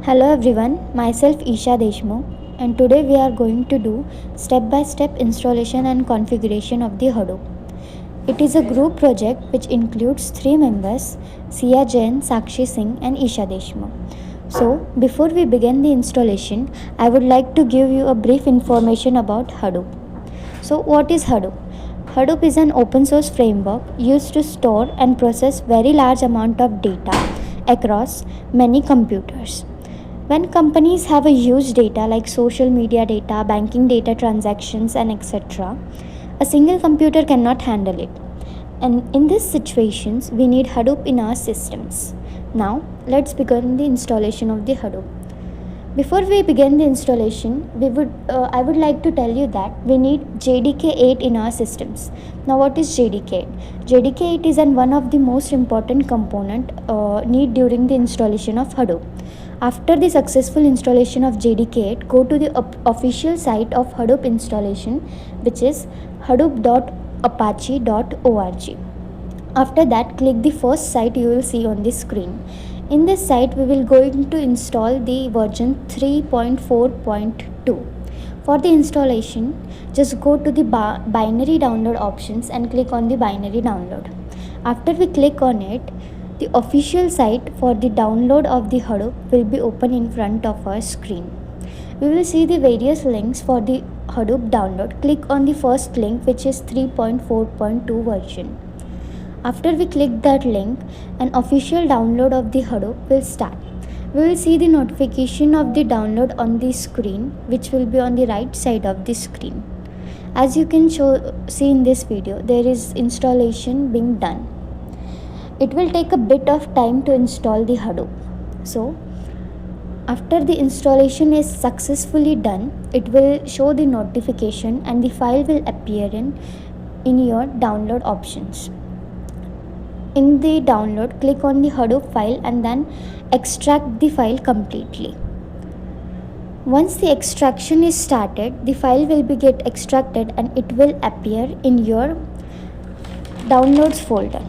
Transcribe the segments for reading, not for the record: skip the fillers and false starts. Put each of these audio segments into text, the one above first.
Hello everyone, myself Isha Deshmukh, and today we are going to do step-by-step installation and configuration of the Hadoop. It is a group project which includes 3 members, Sia Jain, Sakshi Singh and Isha Deshmukh. So, before we begin the installation, I would like to give you a brief information about Hadoop. So, what is Hadoop? Hadoop is an open source framework used to store and process very large amount of data across many computers. When companies have a huge data like social media data, banking data, transactions, and etc., a single computer cannot handle it. And in these situations, we need Hadoop in our systems. Now, let's begin the installation of the Hadoop. Before we begin the installation, I would like to tell you that we need JDK8 in our systems. Now, what is JDK8? JDK8 is one of the most important component need during the installation of Hadoop. After the successful installation of JDK8, go to the official site of Hadoop installation, which is hadoop.apache.org. After that, click the first site you will see on the screen. In this site, we will going to install the version 3.4.2. For the installation, just go to the binary download options and click on the binary download. After we click on it, the official site for the download of the Hadoop will be open in front of our screen. We will see the various links for the Hadoop download. Click on the first link, which is 3.4.2 version. After we click that link, an official download of the Hadoop will start. We will see the notification of the download on the screen, which will be on the right side of the screen. As you can see in this video, there is installation being done. It will take a bit of time to install the Hadoop. So, after the installation is successfully done, it will show the notification and the file will appear in your download options. In the download, click on the Hadoop file and then extract the file completely. Once the extraction is started, the file will be get extracted and it will appear in your downloads folder.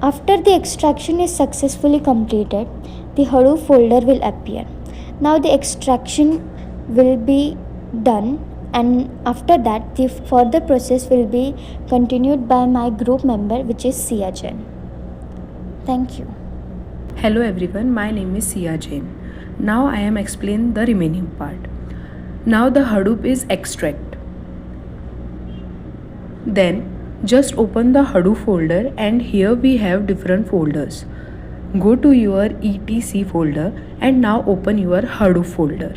After the extraction is successfully completed, the Hadoop folder will appear. Now the extraction will be done, and after that the further process will be continued by my group member, which is Sia Jain. Thank you. Hello everyone, my name is Sia Jain. Now I am explaining the remaining part. Now the Hadoop is extract. Then just open the Hadoop folder and here we have different folders. Go to your etc folder and now open your Hadoop folder.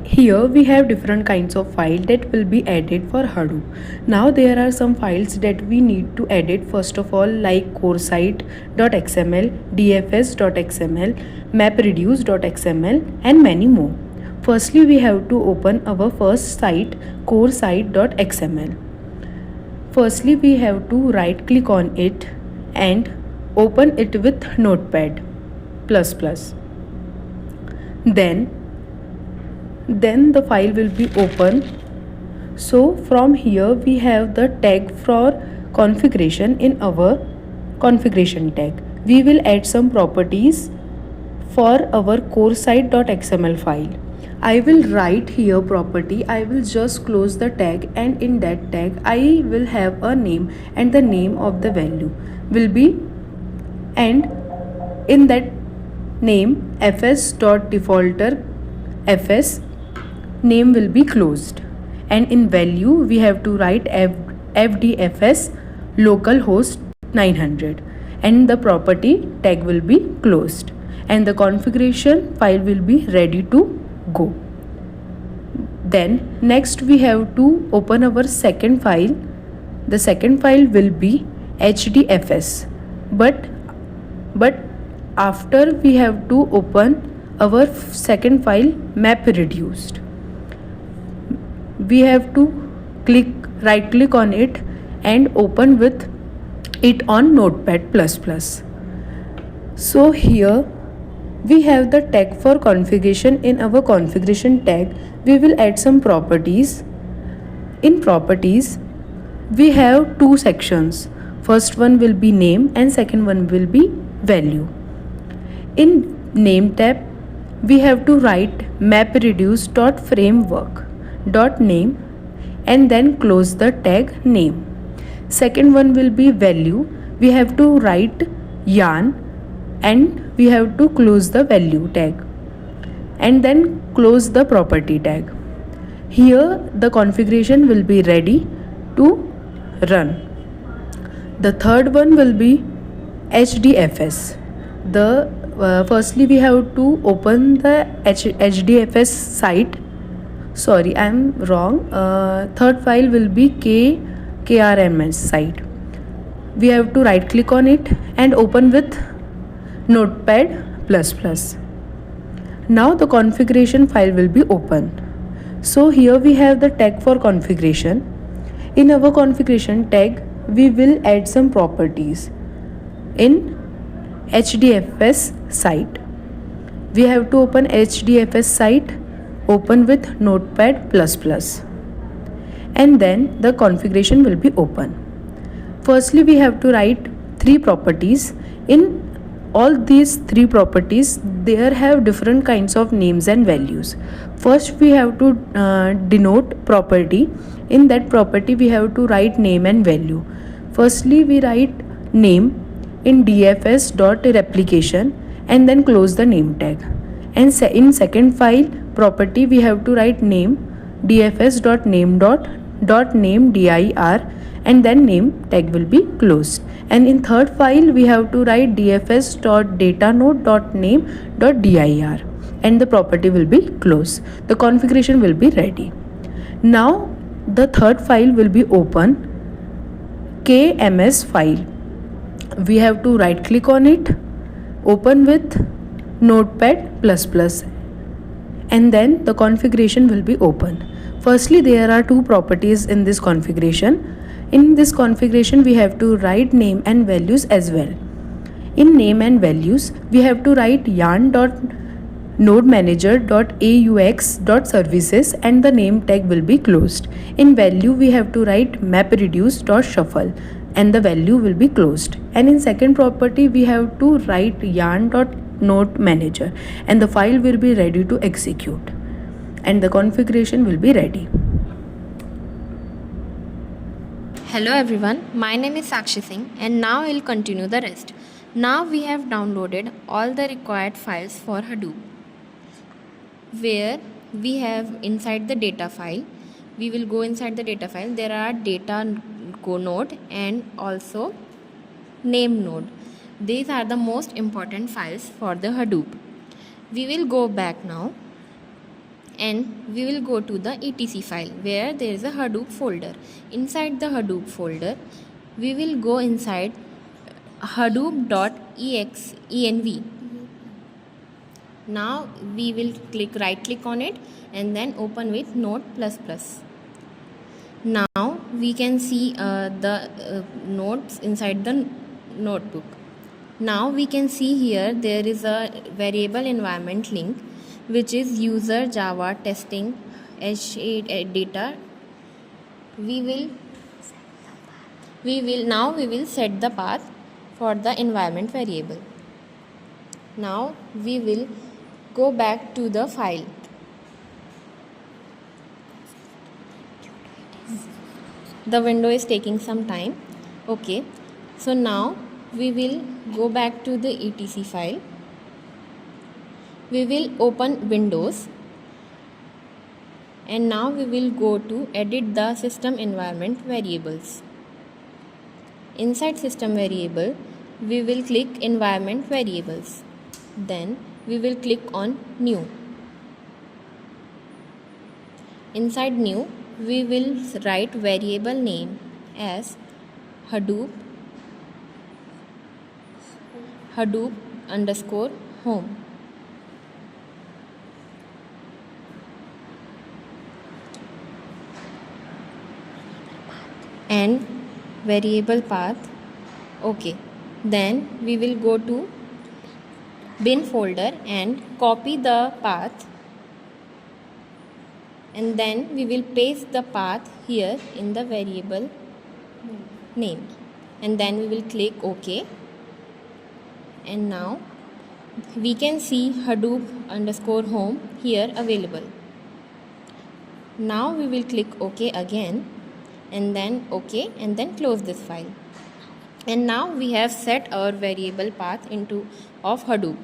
Here we have different kinds of files that will be added for Hadoop. Now there are some files that we need to edit, first of all, like coresite.xml, dfs.xml, mapreduce.xml and many more. Firstly, we have to open our first site, coresite.xml. Firstly, we have to right click on it and open it with Notepad++. Then the file will be open. So from here we have the tag for configuration in our configuration tag. We will add some properties for our coresite.xml file. I will write here property. I will just close the tag and in that tag I will have a name and the name of the value will be, and in that name fs.defaulter fs name will be closed, and in value we have to write fdfs localhost 900 and the property tag will be closed and the configuration file will be ready to go. Then next we have to open our second file. The second file will be hdfs, but after we have to open our second file mapreduced. We have to right click on it and open with it on Notepad++. So here we have the tag for configuration. In our configuration tag we will add some properties. In properties we have two sections. First one will be name and second one will be value. In name tab, we have to write mapreduce.framework.name and then close the tag name. Second one will be value. We have to write yarn and we have to close the value tag and then close the property tag. Here the configuration will be ready to run. The third one will be HDFS. Firstly we have to open the HDFS site. Sorry, I am wrong. Third file will be KRMS site. We have to right click on it and open with Notepad++. Now the configuration file will be open. So here we have the tag for configuration. In our configuration tag, we will add some properties. In HDFS site, we have to open HDFS site, open with Notepad++, and then the configuration will be open. Firstly, we have to write 3 properties. In all these 3 properties, there have different kinds of names and values. First we have to denote property. In that property we have to write name and value. Firstly we write name in dfs.replication and then close the name tag, and in second file property we have to write name dfs.name.name dir and then name tag will be closed, and in third file we have to write dfs.datanode.name.dir and the property will be closed. The configuration will be ready. Now the third file will be open, KMS file. We have to right click on it, open with Notepad++, and then the configuration will be open. Firstly, there are 2 properties in this configuration. In this configuration we have to write name and values as well. In name and values we have to write yarn.nodemanager.aux.services and the name tag will be closed. In value we have to write mapreduce.shuffle and the value will be closed, and in second property we have to write yarn.nodemanager and the file will be ready to execute and the configuration will be ready. Hello everyone, my name is Sakshi Singh and now we'll continue the rest. Now we have downloaded all the required files for Hadoop, where we have inside the data file. We will go inside the data file. There are data node and also name node. These are the most important files for the Hadoop. We will go back now and we will go to the etc file where there is a Hadoop folder. Inside the Hadoop folder, we will go inside hadoop.env. Now we will right click on it and then open with Node++. Now we can see the nodes inside the notebook. Now we can see here there is a variable environment link which is user java testing h8 data. We will set the path for the environment variable. Now we will go back to the file. The window is taking some time. Okay, so now we will go back to the etc file. We will open Windows and now we will go to edit the system environment variables. Inside system variable, we will click environment variables. Then we will click on new. Inside new, we will write variable name as Hadoop underscore home. And variable path. Okay, then we will go to bin folder and copy the path, and then we will paste the path here in the variable name, and then we will click OK, and now we can see Hadoop underscore home here available. Now we will click OK again and then OK and then close this file. And now we have set our variable path into of Hadoop.